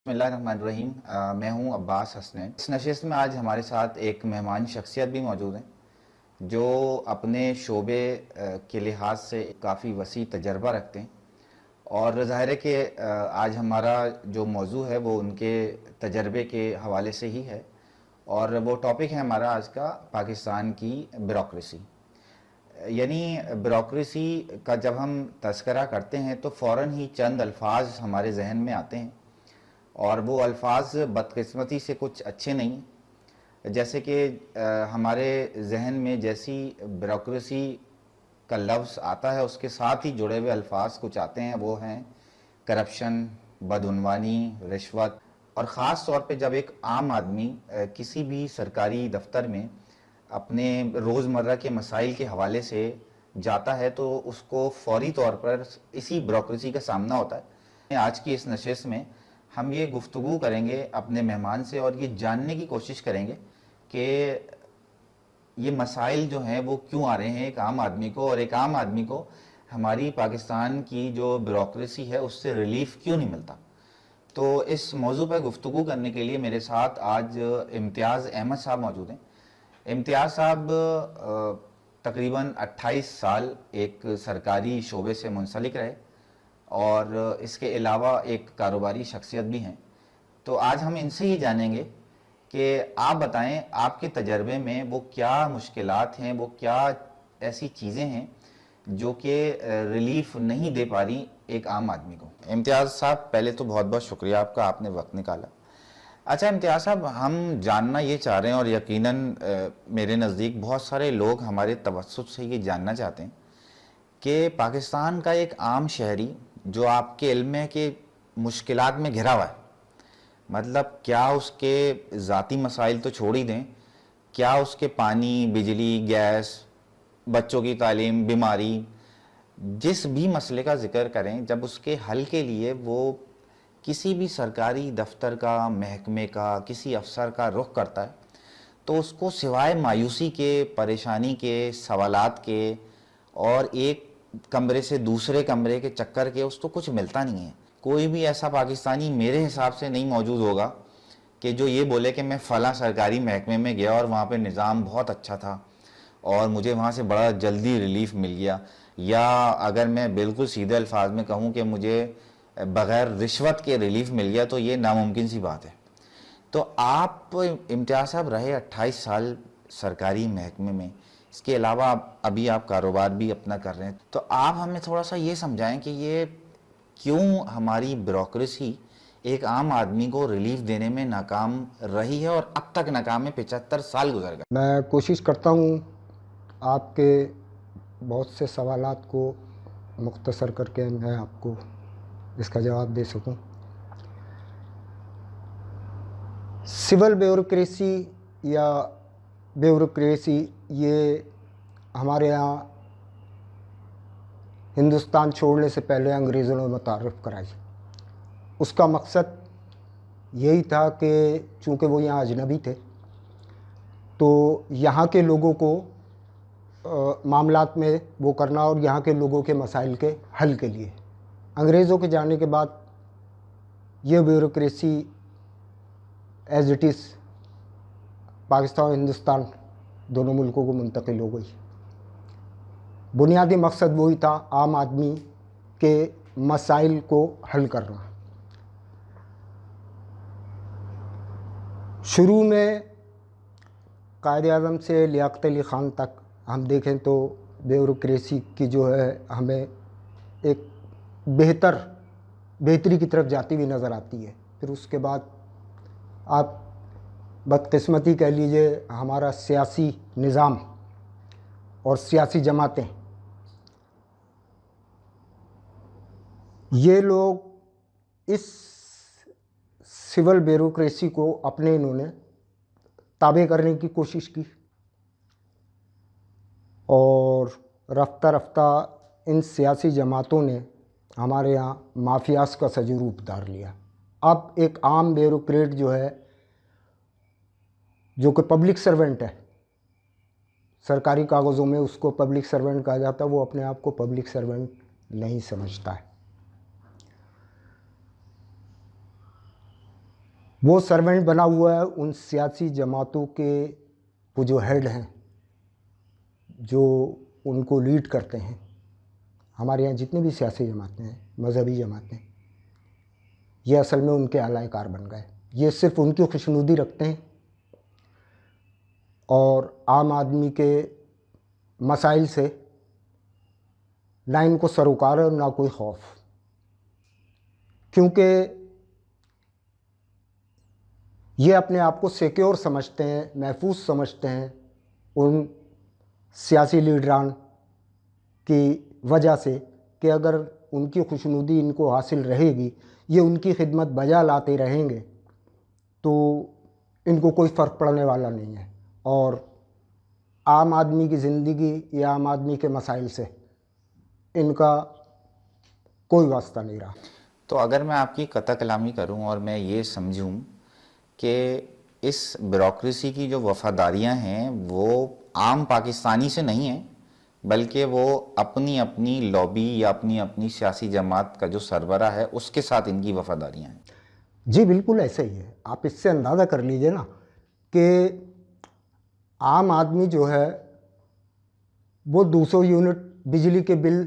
बिस्मिल्लाहिर्रहमानिर्रहीम। मैं हूं अब्बास हसनैन। इस नशिस्त में आज हमारे साथ एक मेहमान शख्सियत भी मौजूद हैं जो अपने शोबे के लिहाज से काफ़ी वसी तजर्बा रखते हैं, और ज़ाहिर है कि आज हमारा जो मौजू है वो उनके तजर्बे के हवाले से ही है, और वो टॉपिक है हमारा आज का पाकिस्तान की ब्यूरोक्रेसी। यानी ब्यूरोक्रेसी का जब हम तज़किरा करते हैं तो फ़ौरन ही चंद अल्फाज हमारे जहन में आते हैं, और वो अल्फाज बदकिस्मती से कुछ अच्छे नहीं। जैसे कि हमारे जहन में जैसी ब्यूरोक्रेसी का लफ्ज़ आता है उसके साथ ही जुड़े हुए अल्फाज कुछ आते हैं, वो हैं करप्शन, बदउनवानी, रिश्वत। और ख़ास तौर पे जब एक आम आदमी किसी भी सरकारी दफ्तर में अपने रोज़मर्रा के मसाइल के हवाले से जाता है तो उसको फौरी तौर पर इसी ब्यूरोक्रेसी का सामना होता है। आज की इस नशिस्त में हम ये गुफ्तगू करेंगे अपने मेहमान से, और ये जानने की कोशिश करेंगे कि ये मसाइल जो हैं वो क्यों आ रहे हैं एक आम आदमी को, और एक आम आदमी को हमारी पाकिस्तान की जो ब्यूरोक्रेसी है उससे रिलीफ क्यों नहीं मिलता। तो इस मौजू पर गुफ्तगू करने के लिए मेरे साथ आज इम्तियाज़ अहमद साहब मौजूद हैं। इम्तियाज़ साहब तकरीबन 28 साल एक सरकारी शोबे से मुंसलिक रहे, और इसके अलावा एक कारोबारी शख्सियत भी हैं। तो आज हम इनसे ही जानेंगे कि आप बताएं आपके तजर्बे में वो क्या मुश्किलात हैं, वो क्या ऐसी चीज़ें हैं जो कि रिलीफ नहीं दे पा रही एक आम आदमी को। इम्तियाज़ साहब, पहले तो बहुत बहुत शुक्रिया आपका, आपने वक्त निकाला। अच्छा इम्तियाज़ साहब, हम जानना ये चाह रहे हैं, और यकीनन मेरे नज़दीक बहुत सारे लोग हमारे तवज्जुह से ये जानना चाहते हैं कि पाकिस्तान का एक आम शहरी जो आपके इल्म में कि मुश्किलात में घिरा हुआ है, मतलब क्या उसके ज़ाती मसाइल तो छोड़ ही दें, क्या उसके पानी, बिजली, गैस, बच्चों की तालीम, बीमारी, जिस भी मसले का ज़िक्र करें, जब उसके हल के लिए वो किसी भी सरकारी दफ्तर का, महकमे का, किसी अफसर का रुख करता है तो उसको सिवाय मायूसी के, परेशानी के, सवालात के और एक कमरे से दूसरे कमरे के चक्कर के उसको कुछ मिलता नहीं है। कोई भी ऐसा पाकिस्तानी मेरे हिसाब से नहीं मौजूद होगा कि जो ये बोले कि मैं फ़लाँ सरकारी महकमे में गया और वहाँ पे निज़ाम बहुत अच्छा था और मुझे वहाँ से बड़ा जल्दी रिलीफ मिल गया, या अगर मैं बिल्कुल सीधे अल्फाज में कहूँ कि मुझे बग़ैर रिश्वत के रिलीफ मिल गया, तो ये नामुमकिन सी बात है। तो आप इम्तियाज़ साहब रहे 28 साल सरकारी महकमे में, इसके अलावा अभी आप कारोबार भी अपना कर रहे हैं, तो आप हमें थोड़ा सा ये समझाएं कि ये क्यों हमारी ब्यूरोक्रेसी एक आम आदमी को रिलीफ देने में नाकाम रही है, और अब तक नाकाम है, 75 साल गुजर गए। मैं कोशिश करता हूँ आपके बहुत से सवालात को मुख्तसर करके मैं आपको इसका जवाब दे सकूं। सिविल ब्यूरोक्रेसी या ब्यूरोक्रेसी ये हमारे यहाँ हिंदुस्तान छोड़ने से पहले अंग्रेज़ों ने मुतारफ़ कराई। उसका मकसद यही था कि चूँकि वो यहाँ अजनबी थे तो यहाँ के लोगों को मामलात में वो करना, और यहाँ के लोगों के मसाइल के हल के लिए। अंग्रेज़ों के जाने के बाद ये bureaucracy as it is Pakistan और हिंदुस्तान दोनों मुल्कों को मुंतकिल हो गई। बुनियादी मकसद वही था, आम आदमी के मसाइल को हल करना। शुरू में कायद-ए-आज़म से लियाक़त अली ख़ान तक हम देखें तो ब्यूरोक्रेसी की जो है हमें एक बेहतरी की तरफ जाती हुई नज़र आती है। फिर उसके बाद आप बदकिस्मती कह लीजिए, हमारा सियासी निज़ाम और सियासी जमातें, ये लोग इस सिविल ब्यूरोक्रेसी को अपने इन्होंने ताबे करने की कोशिश की, और रफ्ता रफ्ता इन सियासी जमातों ने हमारे यहाँ माफियास का सजी रूप धार लिया। अब एक आम ब्यूरोक्रेट जो है, जो कि पब्लिक सर्वेंट है, सरकारी कागज़ों में उसको पब्लिक सर्वेंट कहा जाता है, वो अपने आप को पब्लिक सर्वेंट नहीं समझता है। वो सर्वेंट बना हुआ है उन सियासी जमातों के, वो जो हेड हैं, जो उनको लीड करते हैं। हमारे यहाँ जितनी भी सियासी जमातें हैं, मजहबी जमातें, ये असल में उनके आलाकार बन गए। ये सिर्फ उनकी खुशनुदी रखते हैं और आम आदमी के मसाइल से ना इनको सरोकार है ना कोई खौफ, क्योंकि ये अपने आप को सिक्योर समझते हैं, महफूज समझते हैं उन सियासी लीडरान की वजह से कि अगर उनकी खुशनुदी इनको हासिल रहेगी, ये उनकी खिदमत बजा लाते रहेंगे, तो इनको कोई फ़र्क पड़ने वाला नहीं है और आम आदमी की ज़िंदगी या आम आदमी के मसाइल से इनका कोई वास्ता नहीं रहा। तो अगर मैं आपकी कता कलामी करूं और मैं ये समझूं कि इस ब्यूरोक्रेसी की जो वफादारियां हैं वो आम पाकिस्तानी से नहीं है, बल्कि वो अपनी अपनी लॉबी या अपनी अपनी सियासी जमात का जो सरबराह है उसके साथ इनकी वफादारियां हैं। जी बिल्कुल ऐसा ही है। आप इससे अंदाज़ा कर लीजिए ना कि आम आदमी जो है वो 200 यूनिट बिजली के बिल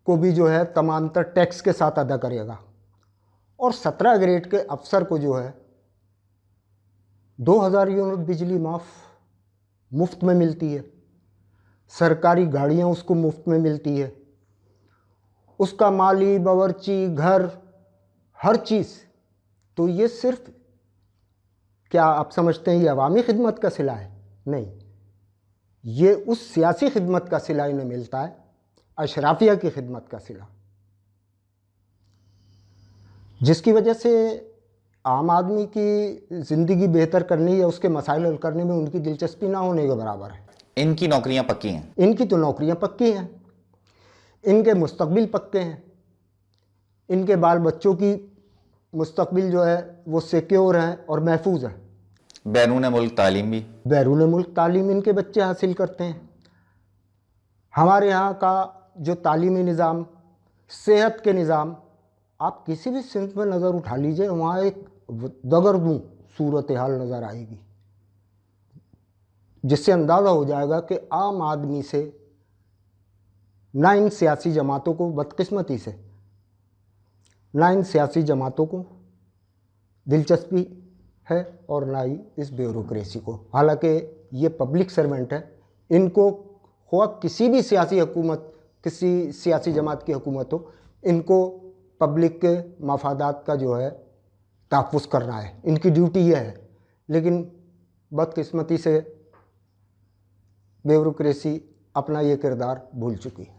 को भी जो है तमामतर टैक्स के साथ अदा करेगा और 17 ग्रेड के अफसर को जो है 2000 यूनिट बिजली मुफ्त में मिलती है, सरकारी गाड़ियाँ उसको मुफ्त में मिलती है, उसका माली बावर्ची घर हर चीज़। तो ये सिर्फ क्या आप समझते हैं ये अवामी खिदमत का सिला है? नहीं, ये उस सियासी खिदमत का सिला इन्हें मिलता है, अशराफिया की खिदमत का सिला, जिसकी वजह से आम आदमी की ज़िंदगी बेहतर करने या उसके मसाइल हल करने में उनकी दिलचस्पी ना होने के बराबर है। इनकी नौकरियां पक्की हैं। इनकी तो नौकरियां पक्की हैं, इनके मुस्तकबिल पक्के हैं, इनके बाल बच्चों की मुस्तकबिल जो है वो सिक्योर हैं और महफूज है। बैरून मुल्क तालीम भी, बैरून मुल्क तालीम इनके बच्चे हासिल करते हैं। हमारे यहाँ का जो तालीमी निज़ाम, सेहत के निज़ाम, आप किसी भी सिंध में नज़र उठा लीजिए, वहाँ एक दगरदूँ सूरत हाल नज़र आएगी, जिससे अंदाज़ा हो जाएगा कि आम आदमी से ना इन सियासी जमातों को, बदकिस्मती से ना इन सियासी जमातों को दिलचस्पी है और ना ही इस ब्यूरोक्रेसी को। हालांकि ये पब्लिक सर्वेंट है, इनको ख्वाह किसी भी सियासी हुकूमत, किसी सियासी जमात की हुकूमत हो, इनको पब्लिक के मफादात का जो है तहफ़्फ़ुज़ करना है, इनकी ड्यूटी ये है। लेकिन बदकिस्मती से ब्यूरोक्रेसी अपना ये किरदार भूल चुकी है।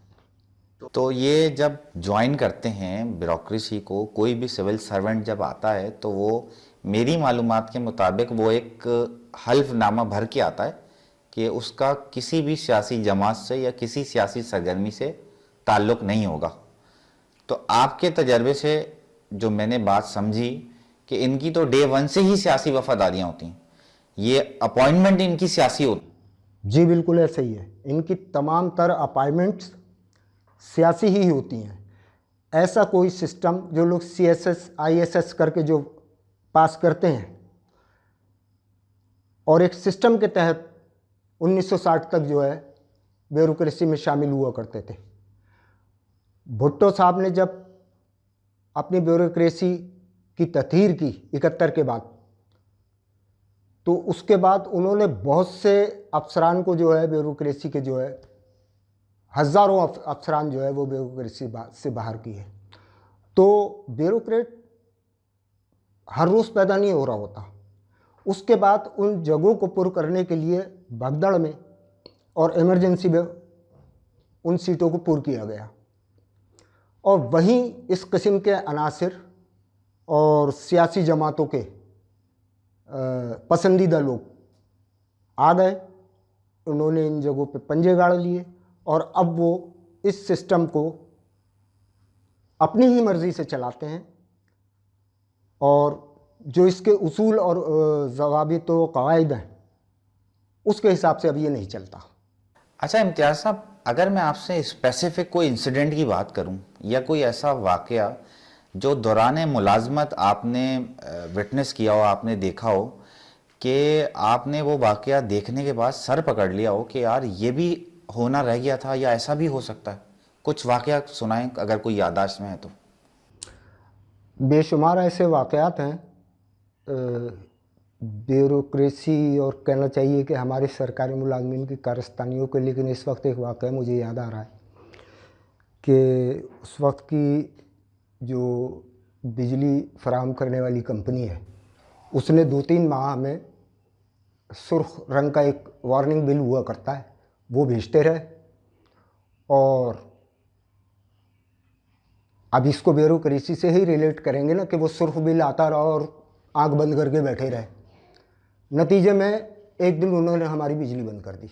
तो ये जब ज्वाइन करते हैं ब्यूरोक्रेसी को, कोई भी सिविल सर्वेंट जब आता है तो वो मेरी मालूमात के मुताबिक वो एक हल्फनामा भर के आता है कि उसका किसी भी सियासी जमात से या किसी सियासी सरगर्मी से ताल्लुक़ नहीं होगा। तो आपके तजर्बे से जो मैंने बात समझी कि इनकी तो डे वन से ही सियासी वफादारियाँ होती हैं, ये अपॉइंटमेंट इनकी सियासी होती। जी बिल्कुल ऐसा ही है, इनकी तमाम तर अपॉइंटमेंट्स सियासी ही होती हैं। ऐसा कोई सिस्टम जो लोग CSS ISS करके जो पास करते हैं और एक सिस्टम के तहत 1960 तक जो है ब्यूरोक्रेसी में शामिल हुआ करते थे। भुट्टो साहब ने जब अपनी ब्यूरोक्रेसी की तथहीर की 71 के बाद, तो उसके बाद उन्होंने बहुत से अफसरान को जो है ब्यूरोक्रेसी के जो है हज़ारों अफसरान जो है वो ब्यूरोक्रेसी से बाहर की है। तो ब्यूरोक्रेट हर रोज़ पैदा नहीं हो रहा होता। उसके बाद उन जगहों को पुर करने के लिए भगदड़ में और इमरजेंसी में उन सीटों को पुर किया गया और वहीं इस किस्म के अनासिर और सियासी जमातों के पसंदीदा लोग आ गए, उन्होंने इन जगहों पे पंजे गाड़ लिए और अब वो इस सिस्टम को अपनी ही मर्ज़ी से चलाते हैं और जो इसके उसूल और ज़वाबित व क़वाइद हैं उसके हिसाब से अब ये नहीं चलता। अच्छा इम्तियाज़ साहब, अगर मैं आपसे स्पेसिफिक कोई इंसिडेंट की बात करूं या कोई ऐसा वाक़या جو دوران ملازمت آپ نے وٹنس کیا ہو, آپ نے دیکھا ہو کہ آپ نے وہ واقعہ دیکھنے کے بعد سر پکڑ لیا ہو کہ یار یہ بھی ہونا رہ گیا تھا یا ایسا بھی ہو سکتا ہے؟ کچھ واقعہ سنائیں اگر کوئی یادداشت میں ہے تو. بے شمار ایسے واقعات ہیں. بیوروکریسی اور کہنا چاہیے کہ ہمارے سرکاری ملازمین کی کارستانیوں کے, لیکن اس وقت ایک واقعہ مجھے یاد آ رہا ہے کہ اس وقت کی جو بجلی فراہم کرنے والی کمپنی ہے اس نے 2-3 ماہ میں سرخ رنگ کا ایک وارننگ بل ہوا کرتا ہے وہ بھیجتے رہے, اور اب اس کو بیوروکریسی سے ہی ریلیٹ کریں گے نا کہ وہ سرخ بل آتا رہا اور آنکھ بند کر کے بیٹھے رہے. نتیجے میں ایک دن انہوں نے ہماری بجلی بند کر دی.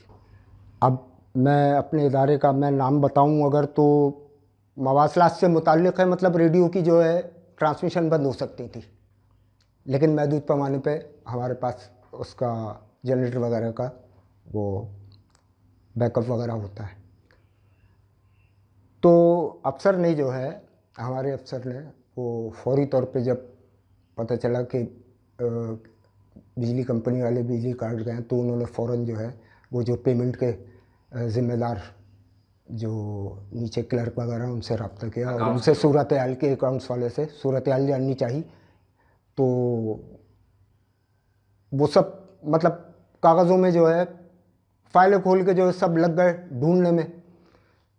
اب میں اپنے ادارے کا میں نام بتاؤں اگر تو مواصلات سے متعلق ہے, مطلب ریڈیو کی جو ہے ٹرانسمیشن بند ہو سکتی تھی, لیکن محدود پیمانے پہ ہمارے پاس اس کا جنریٹر وغیرہ کا وہ بیک اپ وغیرہ ہوتا ہے. تو افسر نے جو ہے, ہمارے افسر نے وہ فوری طور پہ جب پتہ چلا کہ بجلی کمپنی والے بجلی کاٹ گئے تو انہوں نے فوراً جو ہے وہ جو پیمنٹ کے ذمہ دار جو نیچے کلرک وغیرہ ان سے رابطہ کیا اور ان سے صورتحال کے اکاؤنٹس والے سے صورتحال جاننی چاہیے. تو وہ سب مطلب کاغذوں میں جو ہے فائلیں کھول کے جو ہے سب لگ گئے ڈھونڈنے میں.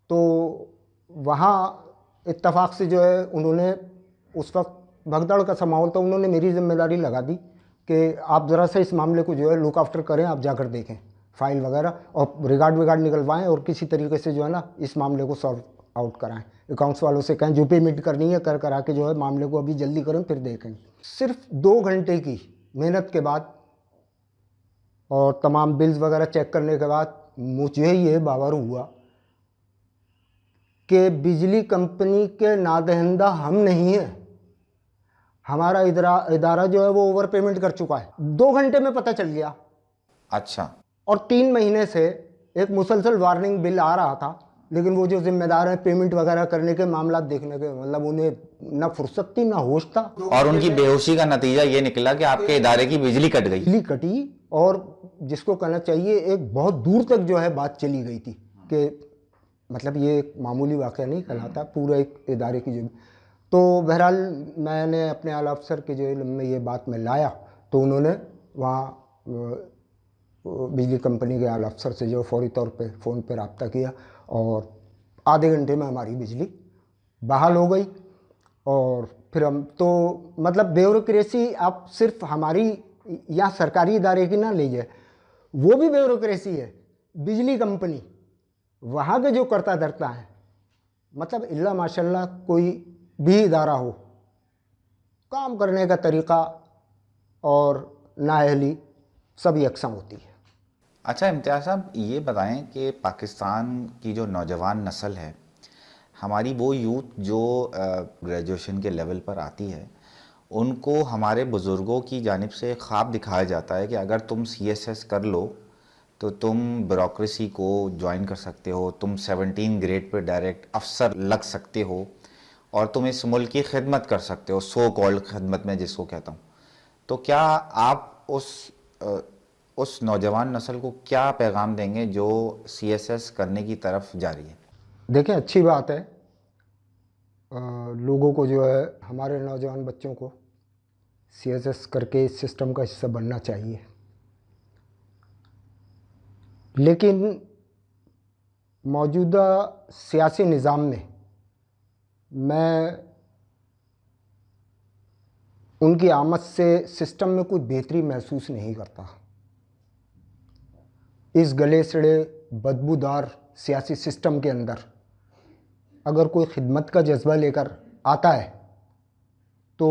تو وہاں اتفاق سے جو ہے انہوں نے اس وقت بھگدڑ کا سا ماحول تھا, انہوں نے میری ذمہ داری لگا دی کہ آپ ذرا سا اس معاملے کو جو ہے لک آفٹر کریں, آپ جا کر دیکھیں فائل وغیرہ اور ریکارڈ نکلوائیں اور کسی طریقے سے جو ہے نا اس معاملے کو سالو آؤٹ کرائیں. اکاؤنٹس والوں سے کہیں جو پیمنٹ کرنی ہے کرا کے جو ہے معاملے کو ابھی جلدی کریں پھر دیکھیں. صرف 2 گھنٹے کی محنت کے بعد اور تمام بلز وغیرہ چیک کرنے کے بعد مجھے یہ باور ہوا کہ بجلی کمپنی کے نادہندہ ہم نہیں ہیں, ہمارا ادارہ جو ہے وہ اوور پیمنٹ کر چکا ہے. 2 گھنٹے میں پتہ چل گیا. اچھا. اور 3 مہینے سے ایک مسلسل وارننگ بل آ رہا تھا, لیکن وہ جو ذمہ دار ہیں پیمنٹ وغیرہ کرنے کے معاملات دیکھنے کے, مطلب انہیں نہ فرصت تھی نہ ہوش تھا. اور ان کی بے ہوشی کا نتیجہ یہ نکلا کہ آپ کے ادارے کی بجلی کٹ گئی. بجلی کٹی اور جس کو کہنا چاہیے ایک بہت دور تک جو ہے بات چلی گئی تھی کہ مطلب یہ ایک معمولی واقعہ نہیں کہلاتا, پورے ایک ادارے کی جو. تو بہرحال میں نے اپنے اعلیٰ افسر کے جو علم میں یہ بات میں لایا تو انہوں نے وہاں بجلی کمپنی کے اعلیٰ افسر سے جو فوری طور پہ فون پہ رابطہ کیا اور آدھے گھنٹے میں ہماری بجلی بحال ہو گئی. اور پھر ہم تو مطلب بیوروکریسی آپ صرف ہماری یا سرکاری ادارے کی نہ لیجیے, وہ بھی بیوروکریسی ہے. بجلی کمپنی وہاں کے جو کرتا دھرتا ہے, مطلب اللہ ماشاء اللہ کوئی بھی ادارہ ہو, کام کرنے کا طریقہ اور نااہلی سب یکساں ہوتی ہے. اچھا امتیاز صاحب, یہ بتائیں کہ پاکستان کی جو نوجوان نسل ہے, ہماری وہ یوتھ جو گریجویشن کے لیول پر آتی ہے, ان کو ہمارے بزرگوں کی جانب سے خواب دکھایا جاتا ہے کہ اگر تم CSS کر لو تو تم بیوروکریسی کو جوائن کر سکتے ہو, تم 17 گریڈ پہ ڈائریکٹ افسر لگ سکتے ہو اور تم اس ملک کی خدمت کر سکتے ہو, سو کالڈ خدمت میں جس کو کہتا ہوں. تو کیا آپ اس نوجوان نسل کو کیا پیغام دیں گے جو CSS کرنے کی طرف جا رہی ہے؟ دیکھیں اچھی بات ہے, لوگوں کو جو ہے ہمارے نوجوان بچوں کو CSS کر کے اس سسٹم کا حصہ بننا چاہیے, لیکن موجودہ سیاسی نظام میں ان کی آمد سے سسٹم میں کوئی بہتری محسوس نہیں کرتا. اس گلے سڑے بدبودار سیاسی سسٹم کے اندر اگر کوئی خدمت کا جذبہ لے کر آتا ہے تو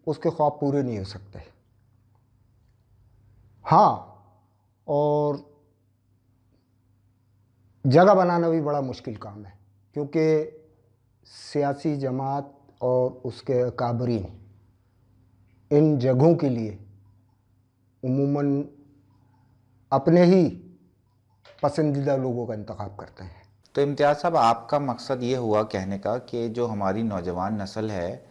اس کے خواب پورے نہیں ہو سکتے. ہاں, اور جگہ بنانا بھی بڑا مشکل کام ہے, کیونکہ سیاسی جماعت اور اس کے اکابرین ان جگہوں کے لیے عموماً اپنے ہی پسندیدہ لوگوں کا انتخاب کرتے ہیں. तो इम्तियाज़ साहब, आपका मकसद ये हुआ कहने का कि जो हमारी नौजवान नस्ल है,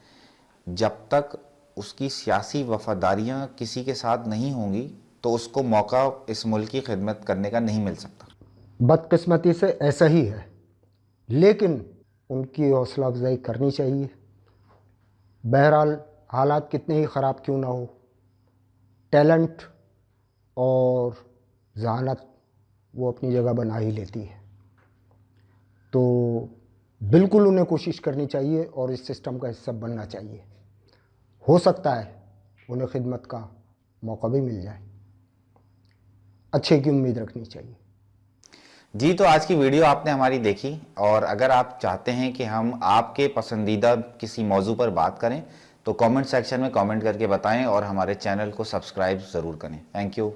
जब तक उसकी सियासी वफादारियां किसी के साथ नहीं होंगी तो उसको मौका इस मुल्क की खिदमत करने का नहीं मिल सकता। बदकिस्मती से ऐसा ही है, लेकिन उनकी हौसला अफजाई करनी चाहिए। बहरहाल हालात कितने ही ख़राब क्यों ना हो, टैलेंट और जहानत वो अपनी जगह बना ही लेती है। तो बिल्कुल उन्हें कोशिश करनी चाहिए और इस सिस्टम का हिस्सा बनना चाहिए। हो सकता है उन्हें खिदमत का मौका भी मिल जाए, अच्छे की उम्मीद रखनी चाहिए। जी, तो आज की वीडियो आपने हमारी देखी, और अगर आप चाहते हैं कि हम आपके पसंदीदा किसी मौजू पर बात करें तो कमेंट सेक्शन में कमेंट करके बताएं और हमारे चैनल को सब्सक्राइब ज़रूर करें। Thank you.